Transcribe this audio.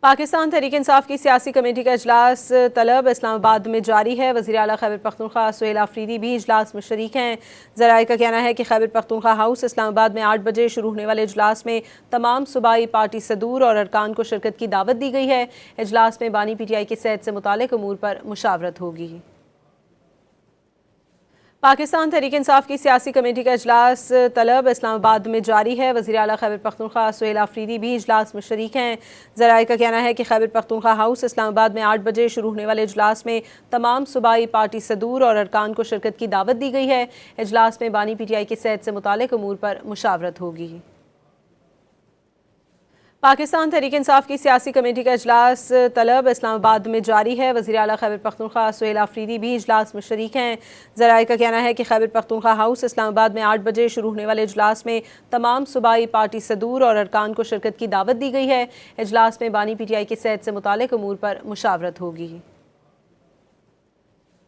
पाकिस्तान तहरीक इंसाफ की सियासी कमेटी का इजलास तलब इस्लामाबाद में जारी है। वज़ीर आला खैबर पख्तूनख्वा सुहेल आफरीदी भी इजलास में शरीक हैं। ज़राए का कहना है कि खैबर पख्तूनख्वा हाउस इस्लामाबाद में 8 बजे शुरू होने वाले इजलास में तमाम सूबाई पार्टी सदूर और अरकान को शिरकत की दावत दी गई है। इजलास में बानी PTI की सेहत से मुतालिक अमूर पर मुशावरत होगी। पाकिस्तान तहरीक इंसाफ की सियासी कमेटी का इजलास तलब इस्लामाबाद में जारी है। वज़ीर आला खैबर पख्तूनख्वा सुहेल आफरीदी भी इजलास में शरीक हैं। ज़राए का कहना है कि खैबर पख्तूनख्वा हाउस इस्लामाबाद में 8 बजे शुरू होने वाले इजलास में तमाम सूबाई पार्टी सदूर और अरकान को शिरकत की दावत दी गई है। इजलास में बानी PTI की सेहत से मुतालिक अमूर पर मुशावरत होगी। पाकिस्तान तहरीक इंसाफ की सियासी कमेटी का इजलास तलब इस्लामाबाद में जारी है। वज़ीर आला खैबर पख्तूनख्वा सुहेल आफरीदी भी इजलास में शरीक हैं। ज़राए का कहना है कि खैबर पख्तूनख्वा हाउस इस्लामाबाद में 8 बजे शुरू होने वाले इजलास में तमाम सूबाई पार्टी सदूर और अरकान को शिरकत की दावत दी गई है। इजलास में बानी PTI की सेहत से मुतालिक अमूर पर मुशावरत होगी।